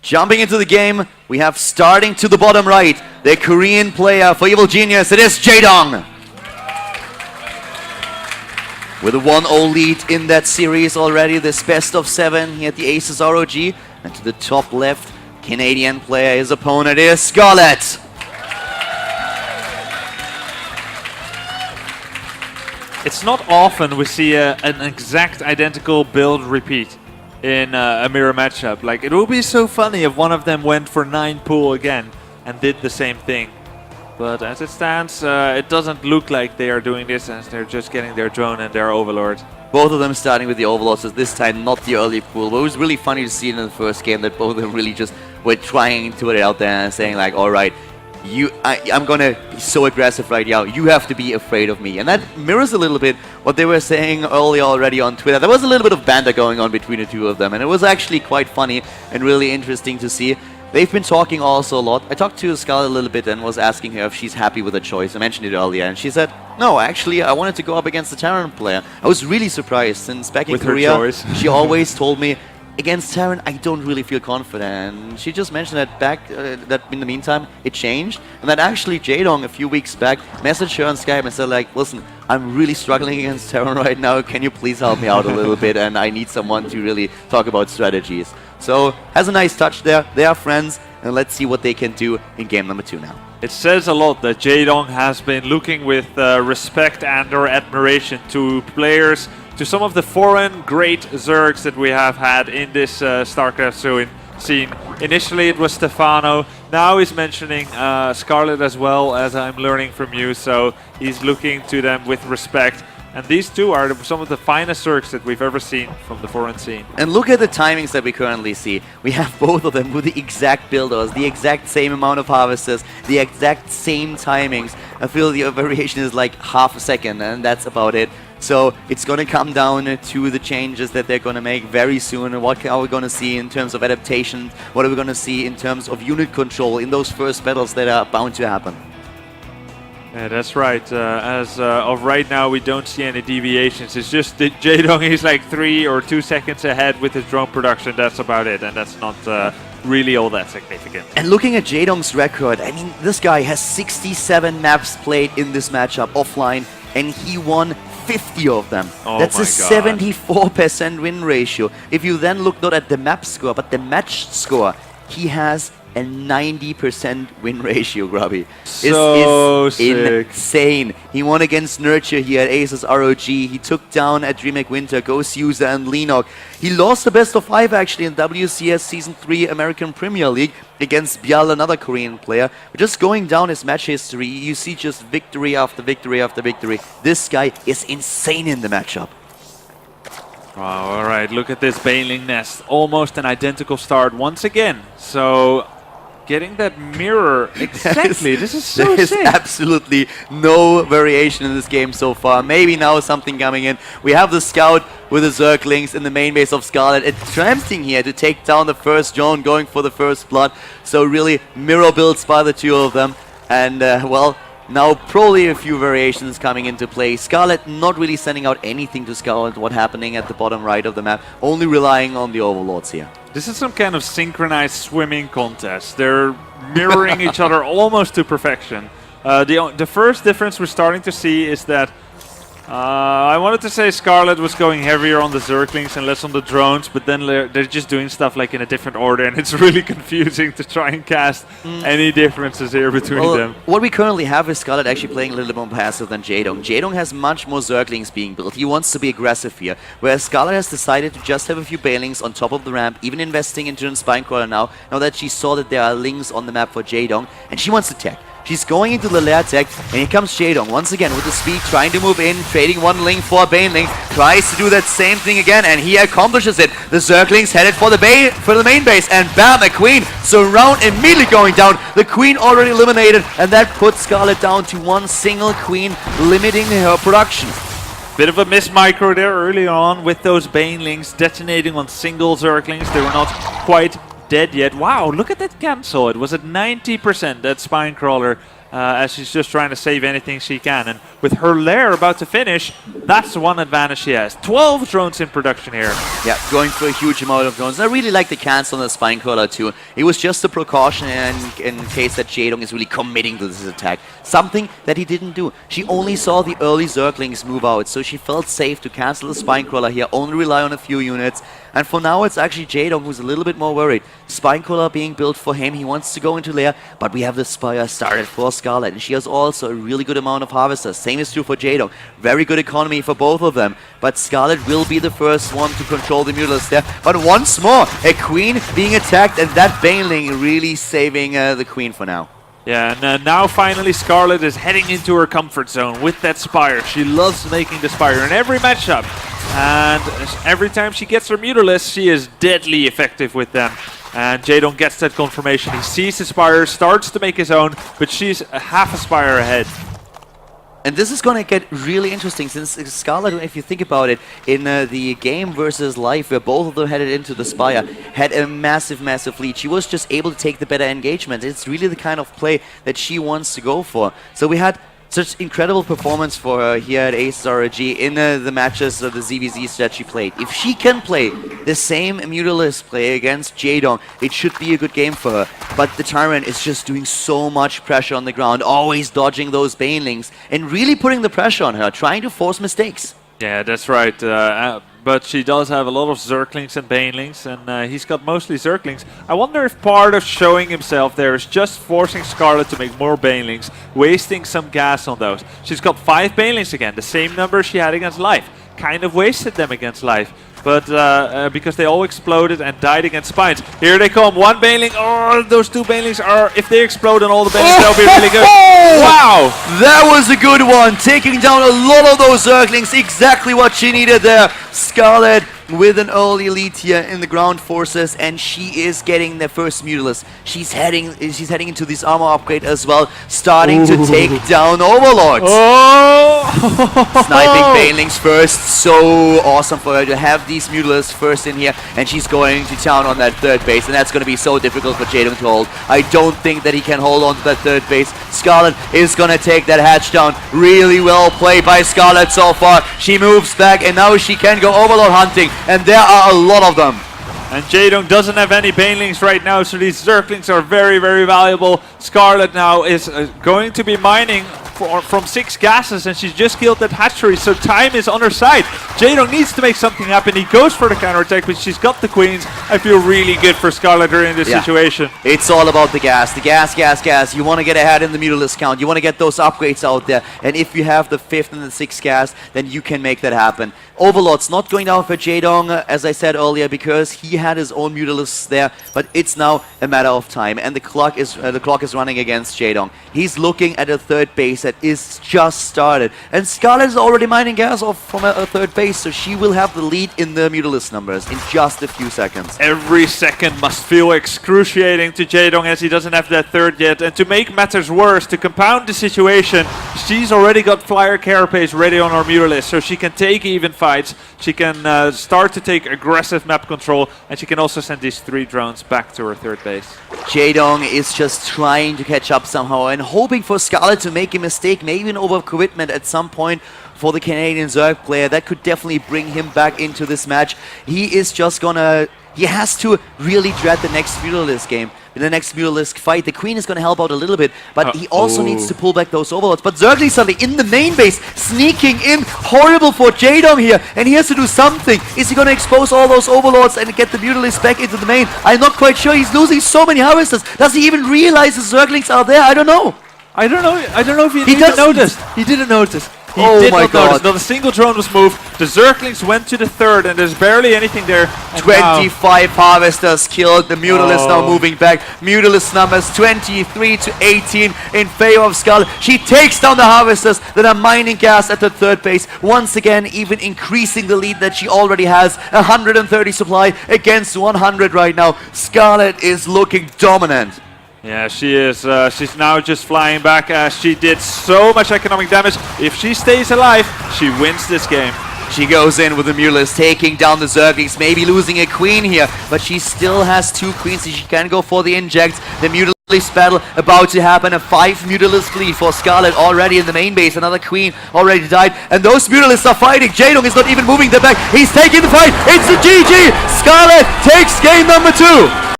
Jumping into the game, we have starting to the bottom right, the Korean player for Evil Genius, it is Jaedong. With a 1-0 lead in that series already, this best of 7 here at the ASUS ROG. And to the top left, Canadian player, his opponent is Scarlett. It's not often we see an exact identical build repeat in a mirror matchup. Like, it would be so funny if one of them went for 9 pool again and did the same thing. But as it stands, it doesn't look like they are doing this, as they're just getting their drone and their overlord. Both of them starting with the overlords, this time not the early pool. But it was really funny to see in the first game that both of them really just were trying to put it out there and saying like, all right, I'm gonna be so aggressive right now, you have to be afraid of me. And that mirrors a little bit what they were saying earlier already on Twitter. There was a little bit of banter going on between the two of them, and it was actually quite funny and really interesting to see. They've been talking also a lot. I talked to Scarlett a little bit and was asking her if she's happy with the choice. I mentioned it earlier, and she said, no, actually, I wanted to go up against the Terran player. I was really surprised, since back in Korea, she always told me, against Terran, I don't really feel confident. And she just mentioned that that in the meantime, it changed. And that actually Jaedong, a few weeks back, messaged her on Skype and said like, listen, I'm really struggling against Terran right now. Can you please help me out a little bit? And I need someone to really talk about strategies. So, has a nice touch there. They are friends. And let's see what they can do in game number 2 now. It says a lot that Jaedong has been looking with respect and or admiration to players, to some of the foreign great Zergs that we have had in this StarCraft scene. Initially it was Stefano, now he's mentioning Scarlett as well, as I'm learning from you, so he's looking to them with respect. And these two are some of the finest Zergs that we've ever seen from the foreign scene. And look at the timings that we currently see. We have both of them with the exact builders, the exact same amount of harvesters, the exact same timings. I feel the variation is like half a second, and that's about it. So it's going to come down to the changes that they're going to make very soon. And what are we going to see in terms of adaptation? What are we going to see in terms of unit control in those first battles that are bound to happen? Yeah, that's right. As of right now, we don't see any deviations. It's just that Jaedong is like 3 or 2 seconds ahead with his drone production. That's about it, and that's not really all that significant. And looking at Jaedong's record, I mean, this guy has 67 maps played in this matchup offline, and he won 50 of them. Oh, that's a 74% win ratio. If you then look not at the map score, but the match score, he has a 90% win ratio, Grubby. So this is insane. He won against Nurture here at ASUS ROG. He took down at Dreamhack Winter, Ghost User and Lenok. He lost the best of 5 actually in WCS Season 3 American Premier League against Bial, another Korean player. But just going down his match history, you see just victory after victory after victory. This guy is insane in the matchup. Wow, alright, look at this Baneling Nest. Almost an identical start once again. So, getting that mirror exactly. This is so sick. There is absolutely no variation in this game so far. Maybe now something coming in. We have the Scout with the Zerglings in the main base of Scarlett, attempting here to take down the first drone, going for the first blood. So really mirror builds by the two of them. And well, now probably a few variations coming into play. Scarlett not really sending out anything to scout what's happening at the bottom right of the map, only relying on the overlords here. This is some kind of synchronized swimming contest. They're mirroring each other almost to perfection. The first difference we're starting to see is that I wanted to say Scarlett was going heavier on the Zerglings and less on the drones, but then they're just doing stuff like in a different order, and it's really confusing to try and cast any differences here between them. What we currently have is Scarlett actually playing a little bit more passive than Jaedong. Jaedong has much more Zerglings being built. He wants to be aggressive here, whereas Scarlett has decided to just have a few Banelings on top of the ramp, even investing into a Spinecrawler now that she saw that there are links on the map for Jaedong, and she wants to tech. She's going into the lair tech, and here comes Jaedong once again with the speed, trying to move in, trading one link for a Baneling, tries to do that same thing again, and he accomplishes it. The Zerglings headed for the main base, and bam, a Queen. So round immediately going down. The Queen already eliminated, and that puts Scarlett down to one single Queen, limiting her production. Bit of a miss micro there early on with those Banelings detonating on single Zerglings. They were not quite dead yet. Wow, look at that cancel. It was at 90%, that Spinecrawler. as she's just trying to save anything she can. And with her lair about to finish, that's one advantage she has. 12 drones in production here. Yeah, going for a huge amount of drones. I really like the cancel on the Spine Crawler too. It was just a precaution in case that Jaedong is really committing to this attack. Something that he didn't do. She only saw the early Zerglings move out, so she felt safe to cancel the Spine Crawler here, only rely on a few units. And for now, it's actually Jaedong who's a little bit more worried. Spine Crawler being built for him, he wants to go into lair, but we have the Spire started for Scarlett, and she has also a really good amount of Harvesters. Same is true for Jaedong. Very good economy for both of them, but Scarlett will be the first one to control the Mutalisk there. But once more, a Queen being attacked, and that Baneling really saving the Queen for now. Yeah, and now finally Scarlett is heading into her comfort zone with that Spire. She loves making the Spire in every matchup. And every time she gets her Mutalisk, she is deadly effective with them. And Jaedong gets that confirmation. He sees the Spire, starts to make his own, but she's a half a Spire ahead. And this is going to get really interesting, since Scarlett, if you think about it, in the game versus life, where both of them headed into the Spire, had a massive, massive lead. She was just able to take the better engagement. It's really the kind of play that she wants to go for. So we had such incredible performance for her here at ASUS ROG in the matches of the ZVZs that she played. If she can play the same Mutalisk play against Jaedong, it should be a good game for her. But the Tyrant is just doing so much pressure on the ground, always dodging those Banelings, and really putting the pressure on her, trying to force mistakes. Yeah, that's right. But she does have a lot of Zerglings and Banelings, and he's got mostly Zerglings. I wonder if part of showing himself there is just forcing Scarlett to make more Banelings, wasting some gas on those. She's got 5 Banelings again, the same number she had against Life. Kind of wasted them against Life, but because they all exploded and died against Spines. Here they come, one Baneling. Oh, those 2 Banelings are, if they explode on all the Banelings, that'll be really good. Wow! That was a good one, taking down a lot of those Zerglings, exactly what she needed there. Scarlett with an early lead here in the ground forces, and she is getting the first Mutalisk. She's heading into this armor upgrade as well, starting to take down Overlords. Oh! Sniping Banelings first, so awesome for her to have these Mutalisks first in here, and she's going to town on that third base, and that's going to be so difficult for Jaedong to hold. I don't think that he can hold on to that third base. Scarlett is going to take that hatch down. Really well played by Scarlett so far. She moves back, and now she can go Overlord hunting, and there are a lot of them. And Jaedong doesn't have any Banelings right now, so these Zerglings are very, very valuable. Scarlett now is going to be mining from 6 gases, and she's just killed that hatchery, so time is on her side. Jaedong needs to make something happen. He goes for the counterattack, but she's got the Queens. I feel really good for Scarlett in this situation. It's all about the gas. The gas, gas, gas. You want to get ahead in the Mutalisk count. You want to get those upgrades out there. And if you have the 5th and the 6th gas, then you can make that happen. Overlord's not going down for Jaedong, as I said earlier, because he had his own Mutalisks there, but it's now a matter of time, and the clock is running against Jaedong. He's looking at a third base that is just started, and Scarlett is already mining gas off from a third base, so she will have the lead in the Mutalisk numbers in just a few seconds. Every second must feel excruciating to Jaedong, as he doesn't have that third yet, and to make matters worse, to compound the situation, she's already got Flyer Carapace ready on her Mutalisk, so she can take even fights, she can start to take aggressive map control, and she can also send these 3 drones back to her third base. Jaedong is just trying to catch up somehow and hoping for Scarlett to make a mistake, maybe an overcommitment at some point for the Canadian Zerg player. That could definitely bring him back into this match. He is just gonna... He has to really dread the next Mutalisk game. In the next Mutalisk fight, the Queen is going to help out a little bit, but he also needs to pull back those Overlords. But Zergling suddenly in the main base, sneaking in. Horrible for Jaedong here, and he has to do something. Is he going to expose all those Overlords and get the Mutalisk back into the main? I'm not quite sure. He's losing so many Harvesters. Does he even realize the Zerglings are there? I don't know. I don't know if he even noticed. He didn't notice. He did not notice. Not a single drone was moved. The Zerglings went to the third, and there's barely anything there. 25 Harvesters killed. The Mutalisk now moving back. Mutalisk numbers 23 to 18 in favor of Scarlett. She takes down the Harvesters that are mining gas at the third base. Once again, even increasing the lead that she already has. 130 supply against 100 right now. Scarlett is looking dominant. Yeah, she is. She's now just flying back as she did so much economic damage. If she stays alive, she wins this game. She goes in with the Mutalisk, taking down the Zerglings, maybe losing a Queen here, but she still has 2 Queens, so she can go for the injects. The Mutalisk This battle about to happen. A 5 Mutalist fleet for Scarlett already in the main base. Another Queen already died. And those Mutalists are fighting. Jaedong is not even moving their back. He's taking the fight. It's a GG. Scarlett takes game number 2.